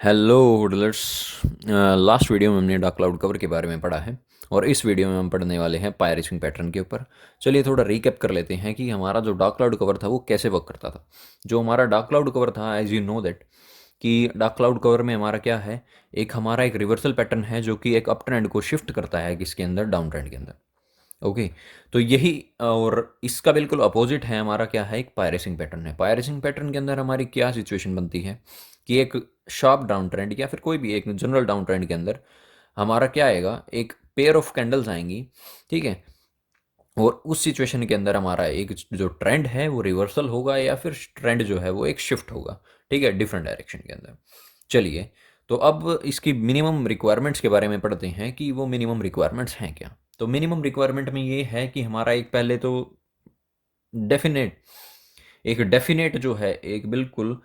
Hello हुडलर्स। Last video में हमने dark cloud cover के बारे में पढ़ा है और इस वीडियो में हम पढ़ने वाले हैं पायरेसिंग पैटर्न के ऊपर। चलिए थोड़ा रीकैप कर लेते हैं कि हमारा जो डार्क क्लाउड कवर था वो कैसे वर्क करता था। जो हमारा डार्क क्लाउड कवर था, एज यू नो दैट, कि डार्क क्लाउड कवर में हमारा क्या है, हमारा एक रिवर्सल पैटर्न है जो कि एक अप ट्रेंड को शिफ्ट करता है किसके अंदर, डाउन ट्रेंड के अंदर। ओके, तो यही और इसका बिल्कुल अपोजिट है हमारा क्या है, एक पायरेसिंग पैटर्न है। पायरेसिंग पैटर्न के अंदर हमारी क्या सिचुएशन बनती है कि एक शार्प डाउन ट्रेंड या फिर कोई भी एक जनरल डाउन ट्रेंड के अंदर हमारा क्या आएगा, एक पेयर ऑफ कैंडल्स आएंगी। ठीक है, और उस सिचुएशन के अंदर हमारा एक जो ट्रेंड है वो रिवर्सल होगा या फिर ट्रेंड जो है वो एक शिफ्ट होगा। ठीक है, डिफरेंट डायरेक्शन के अंदर। चलिए, तो अब इसकी मिनिमम रिक्वायरमेंट्स के बारे में पढ़ते हैं कि वो मिनिमम रिक्वायरमेंट्स हैं क्या। तो मिनिमम रिक्वायरमेंट में ये है कि हमारा एक पहले तो डेफिनेट डेफिनेट जो है, एक बिल्कुल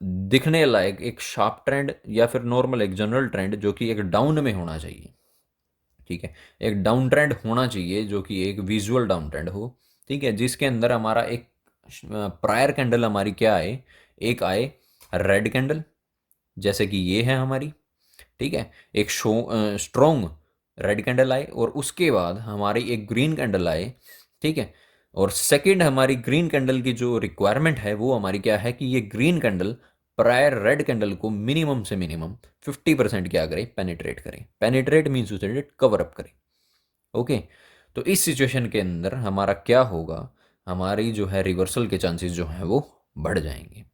दिखने लायक एक शार्प ट्रेंड या फिर नॉर्मल एक जनरल ट्रेंड जो कि एक डाउन में होना चाहिए। ठीक है, एक डाउन ट्रेंड होना चाहिए जो कि एक विजुअल डाउन ट्रेंड हो। ठीक है, जिसके अंदर हमारा एक प्रायर कैंडल हमारी क्या आए, एक आए रेड कैंडल, जैसे कि ये है हमारी। ठीक है, एक स्ट्रोंग रेड कैंडल आए और उसके बाद हमारी एक ग्रीन कैंडल आए। ठीक है, और सेकंड हमारी ग्रीन कैंडल की जो रिक्वायरमेंट है वो हमारी क्या है कि ये green candle prior red candle को मिनिमम से मिनिमम 50% क्या करे, पेनिट्रेट करे। पेनिट्रेट मीन्स उसे कवर अप करे। ओके, तो इस सिचुएशन के अंदर हमारा क्या होगा, हमारी जो है रिवर्सल के चांसेस जो हैं वो बढ़ जाएंगे।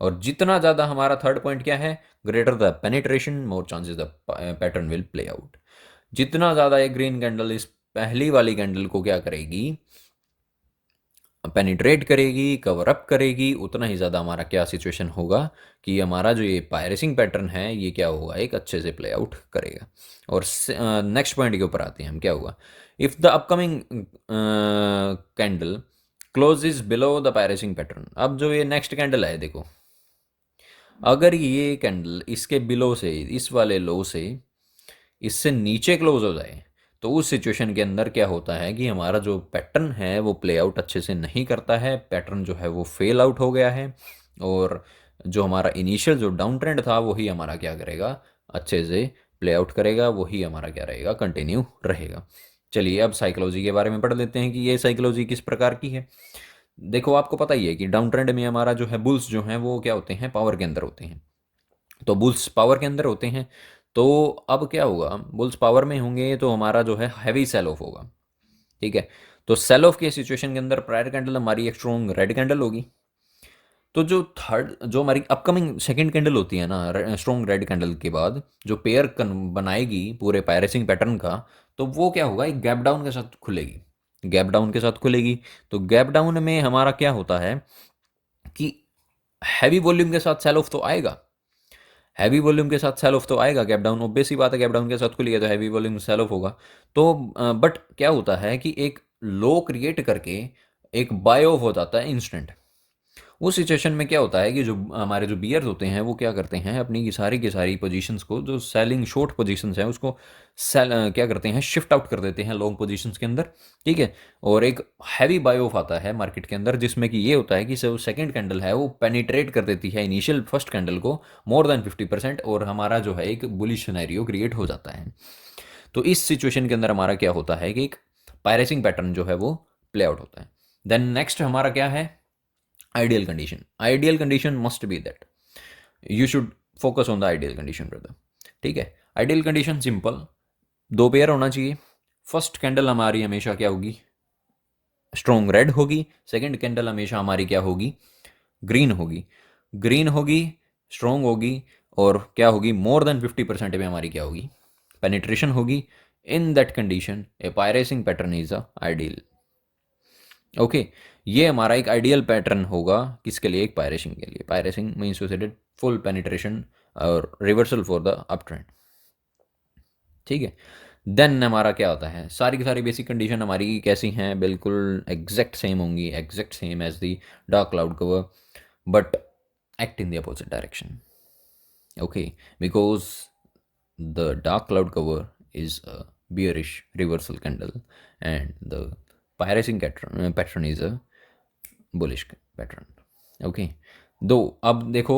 और जितना ज़्यादा हमारा थर्ड पॉइंट क्या है, greater the penetration more chances the pattern will play out. जितना ज़्यादा ये ग्रीन कैंडल इस पहली वाली कैंडल को क्या करेगी, पेनिट्रेट करेगी, कवर अप करेगी, उतना ही ज़्यादा हमारा क्या सिचुएशन होगा कि हमारा जो ये पायरेसिंग पैटर्न है ये क्या होगा, एक अच्छे से प्ले आउट करेगा। और नेक्स्ट पॉइंट के ऊपर आते हैं हम, क्या होगा, if the upcoming candle close is below the piercing pattern. अब जो ये नेक्स्ट कैंडल है देखो, अगर ये कैंडल इसके बिलो से, इस वाले लो से इससे नीचे क्लोज हो जाए, तो उस सिचुएशन के अंदर क्या होता है कि हमारा जो पैटर्न है वो प्ले आउट अच्छे से नहीं करता है, पैटर्न जो है वो फेल आउट हो गया है। और जो हमारा इनिशियल जो डाउन ट्रेंड था वही हमारा क्या करेगा, अच्छे से प्ले आउट करेगा, वही हमारा क्या रहेगा, कंटिन्यू रहेगा। चलिए अब साइकोलॉजी के बारे में पढ़ लेते हैं कि ये साइकोलॉजी किस प्रकार की है। देखो, आपको पता ही है कि डाउन ट्रेंड में हमारा जो है बुल्स जो हैं वो क्या होते हैं, पावर के अंदर होते हैं। तो बुल्स पावर के अंदर होते हैं, तो अब क्या होगा, बुल्स पावर में होंगे तो हमारा जो है हैवी सेल ऑफ होगा। ठीक है, तो सेल ऑफ के सिचुएशन के अंदर प्रायर कैंडल हमारी एक स्ट्रॉन्ग रेड कैंडल होगी। तो जो थर्ड, जो हमारी अपकमिंग सेकंड कैंडल होती है ना, स्ट्रॉन्ग रेड कैंडल के बाद जो पेयर बनाएगी पूरे पायरेसिंग पैटर्न का, तो वो क्या होगा, एक गैप डाउन के साथ खुलेगी। गैप डाउन के साथ खुलेगी, तो गैप डाउन में हमारा क्या होता है कि हैवी वॉल्यूम के साथ सेल ऑफ तो आएगा। हैवी वॉल्यूम के साथ सेल ऑफ तो आएगा, गैप डाउन ऑब्वियस ही बात है, गैप डाउन के साथ खुलेगा तो हैवी वॉल्यूम सेल ऑफ होगा। तो बट क्या होता है कि एक लो क्रिएट करके एक बाय ऑफ हो जाता है इंस्टेंट। उस सिचुएशन में क्या होता है कि जो हमारे जो बियर्स होते हैं वो क्या करते हैं, अपनी की सारी पोजीशंस को, जो सेलिंग शॉर्ट पोजीशंस हैं उसको क्या करते हैं, शिफ्ट आउट कर देते हैं लॉन्ग पोजीशंस के अंदर। ठीक है, और एक हैवी बाय ऑफ आता है मार्केट के अंदर, जिसमें कि ये होता है कि जो सेकंड कैंडल है वो पेनिट्रेट कर देती है इनिशियल फर्स्ट कैंडल को मोर देन 50%, और हमारा जो है एक बुलिश सिनेरियो क्रिएट हो जाता है। तो इस सिचुएशन के अंदर हमारा क्या होता है कि एक पायरेसिंग पैटर्न जो है वो प्ले आउट होता है। देन नेक्स्ट हमारा क्या है, ideal condition. Ideal condition must be that you should focus on the ideal condition brother। ठीक है, आइडियल कंडीशन सिंपल, दो पेयर होना चाहिए। फर्स्ट कैंडल हमारी हमेशा क्या होगी, स्ट्रॉन्ग रेड होगी। सेकंड कैंडल हमेशा हमारी क्या होगी, ग्रीन होगी। ग्रीन होगी, स्ट्रॉन्ग होगी, और क्या होगी, मोर देन 50% में हमारी क्या होगी, पेनिट्रेशन होगी। In that condition A piercing pattern is a ideal. Okay, ये हमारा एक आइडियल पैटर्न होगा किसके लिए, एक पायरेसिंग के लिए। पायरेसिंग मीन्स फुल पेनिट्रेशन और reversal for the up trend. ठीक है, देन हमारा क्या होता है, सारी की सारी बेसिक कंडीशन हमारी कैसी हैं, बिल्कुल एग्जैक्ट सेम होंगी, exact same as the dark cloud cover, but act in the opposite direction. Okay, because the dark cloud cover is a bearish reversal candle and the pairacing pattern is a bullish pattern। Okay, दो अब देखो,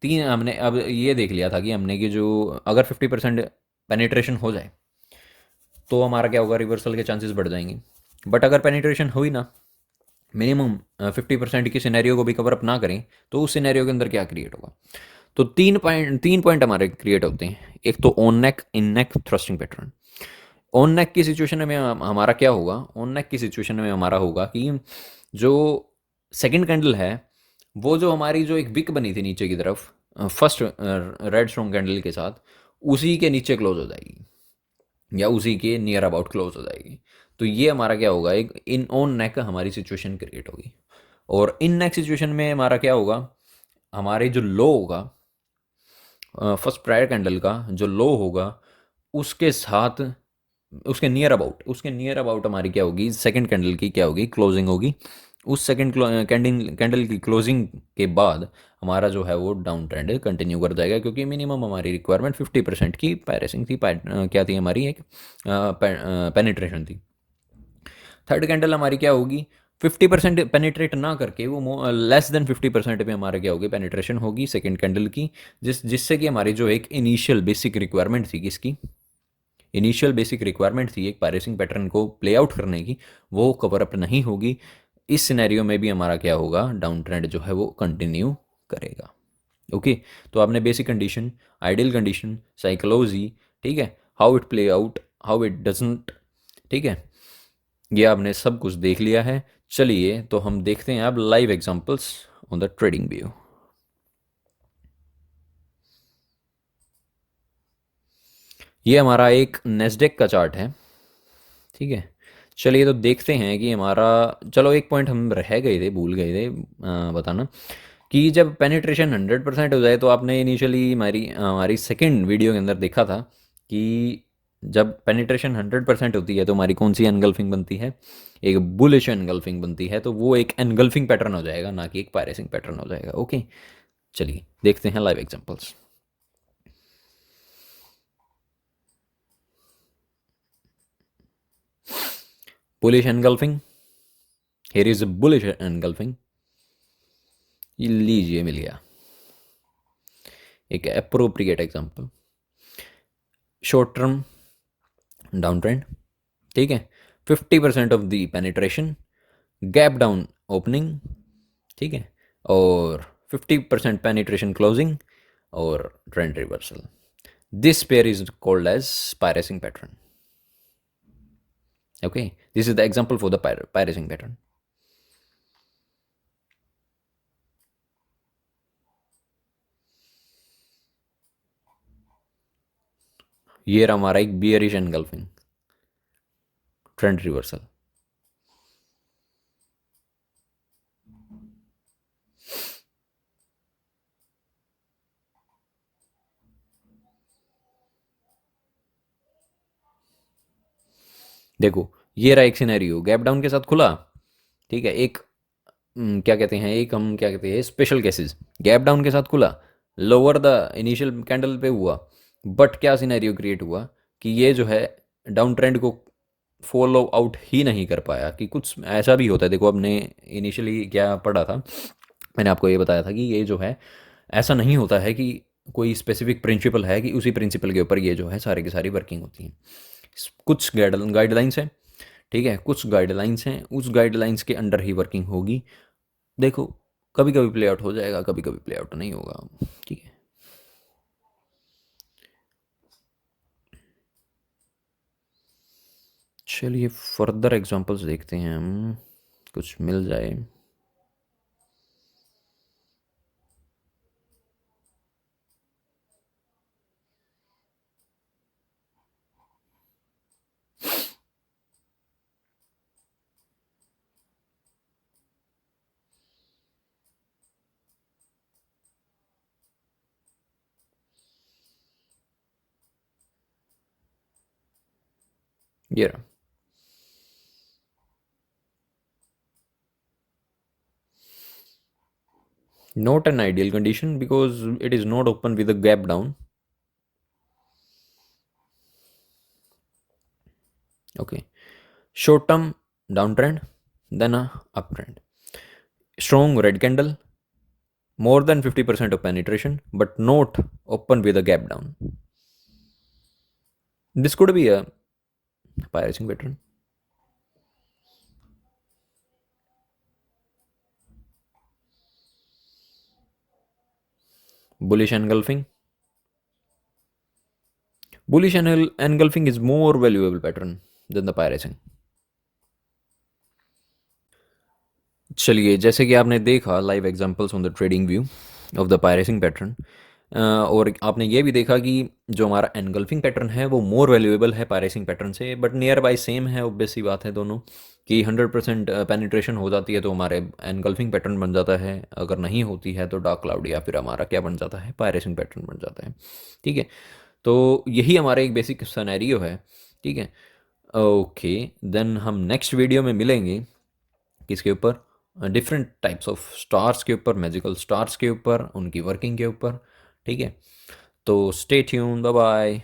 तीन हमने अब ये देख लिया था कि हमने कि जो अगर 50% पेनिट्रेशन हो जाए तो हमारा क्या होगा, रिवर्सल के चांसेस बढ़ जाएंगे। बट अगर पेनिट्रेशन हुई ना, मिनिमम 50% की सिनेरियो को भी कवर अप ना करें, तो उस सिनेरियो के अंदर क्या क्रिएट होगा। तो तीन पॉइंट हमारे क्रिएट होते हैं। एक तो on neck, in neck, thrusting pattern. On नेक की सिचुएशन में हमारा क्या होगा, ऑन नेक की सिचुएशन में हमारा होगा कि जो सेकंड कैंडल है, वो जो हमारी जो एक विक बनी थी नीचे की तरफ फर्स्ट रेड स्ट्रॉन्ग कैंडल के साथ, उसी के नीचे क्लोज हो जाएगी या उसी के नियर अबाउट क्लोज हो जाएगी। तो ये हमारा क्या होगा, एक इन ऑन नेक हमारी सिचुएशन क्रिएट होगी। और इन नेक सिचुएशन में हमारा क्या होगा, हमारे जो लो होगा फर्स्ट प्रायर कैंडल का जो लो होगा, उसके साथ उसके नियर अबाउट हमारी क्या होगी, सेकंड कैंडल की क्या होगी, क्लोजिंग होगी। उस सेकंड कैंडल कैंडल की क्लोजिंग के बाद हमारा जो है वो डाउन ट्रेंड कंटिन्यू कर जाएगा, क्योंकि मिनिमम हमारी रिक्वायरमेंट 50% की पायरेसिंग थी, क्या थी हमारी, एक पेनिट्रेशन थी। थर्ड कैंडल हमारी क्या होगी, 50% पेनिट्रेट ना करके वो लेस देन 50% पे हमारे क्या होगी, पेनिट्रेशन होगी सेकंड कैंडल की, जिससे कि हमारी जो एक इनिशियल बेसिक रिक्वायरमेंट थी, किसकी, इनिशियल बेसिक रिक्वायरमेंट थी एक पायरेसिंग पैटर्न को प्ले आउट करने की, वो कवर अप नहीं होगी। इस सिनेरियो में भी हमारा क्या होगा, डाउन ट्रेंड जो है वो कंटिन्यू करेगा। ओके। तो आपने basic condition, ideal condition, psychology, ठीक है, how it play out, how it doesn't, ठीक है, ये आपने सब कुछ देख लिया है। चलिए तो हम देखते हैं अब live examples on the trading view. ये हमारा एक नेस्डेक का चार्ट है, ठीक है। चलिए तो देखते हैं कि हमारा, चलो एक पॉइंट हम रह गए थे, भूल गए थे बताना, कि जब पेनिट्रेशन 100% हो जाए, तो आपने इनिशियली हमारी हमारी सेकंड वीडियो के अंदर देखा था कि जब पेनिट्रेशन 100% होती है तो हमारी कौन सी एनगल्फिंग बनती है, एक बुलिश एनगल्फिंग बनती है। तो वो एक एनगल्फिंग पैटर्न हो जाएगा, ना कि एक पायरेसिंग पैटर्न हो जाएगा। ओके, चलिए देखते हैं live examples. Bullish engulfing, here is a bullish engulfing, ये लीजिए मिल गया एक appropriate example. Short term down trend, ठीक है, 50% off the penetration, gap down opening, ठीक है, और 50% पेनिट्रेशन क्लोजिंग, और trend reversal. This pair is called as piercing pattern. Okay, this is the example for the piercing pattern. ये रहा हमारा एक बियरिश एनगल्फिंग, ट्रेंड रिवर्सल। देखो ये रहा एक सिनेरियो, गैप डाउन के साथ खुला, ठीक है, एक क्या कहते हैं, एक हम क्या कहते हैं, स्पेशल केसेस, गैप डाउन के साथ खुला, लोअर द इनिशियल कैंडल पे हुआ, बट क्या सिनेरियो क्रिएट हुआ कि ये जो है डाउन ट्रेंड को फॉलो आउट ही नहीं कर पाया। कि कुछ ऐसा भी होता है, देखो आपने इनिशियली क्या पढ़ा था, मैंने आपको ये बताया था कि ये जो है ऐसा नहीं होता है कि कोई स्पेसिफिक प्रिंसिपल है कि उसी प्रिंसिपल के ऊपर ये जो है सारी की सारी वर्किंग होती है। कुछ गाइडलाइंस हैं, ठीक है, कुछ गाइडलाइंस हैं, उस गाइडलाइंस के अंडर ही वर्किंग होगी। देखो कभी कभी प्ले आउट हो जाएगा, कभी कभी प्ले आउट नहीं होगा, ठीक है। चलिए फर्दर एग्जांपल्स देखते हैं हम, कुछ मिल जाए। ये रहा, not an ideal condition because it is not open with a gap down. Okay, short term downtrend, then a uptrend, strong red candle, more than 50% of penetration, but not open with a gap down. This could be a pirating pattern. Bullish engulfing. Bullish engulfing is more valuable pattern than the pirating. चलिए, जैसे कि आपने देखा live examples on the trading view of the piercing pattern, और आपने ये भी देखा कि जो हमारा एनगल्फिंग पैटर्न है वो मोर वैल्यूएबल है पायरेसिंग पैटर्न से, बट नियर बाय सेम है, ऑब्वियस सी बात है दोनों, कि 100% पेनिट्रेशन हो जाती है तो हमारे एनगल्फिंग पैटर्न बन जाता है, अगर नहीं होती है तो डार्क क्लाउड या फिर हमारा क्या बन जाता है, पायरेसिंग पैटर्न बन जाता है। ठीक है, तो यही हमारा एक बेसिक सनेरियो है। ठीक है, ओके, देन हम नेक्स्ट वीडियो में मिलेंगे किसके ऊपर, डिफरेंट टाइप्स ऑफ स्टार्स के ऊपर, मैजिकल स्टार्स के ऊपर, उनकी वर्किंग के ऊपर। ठीक है, तो स्टे ट्यून, बाय बाय।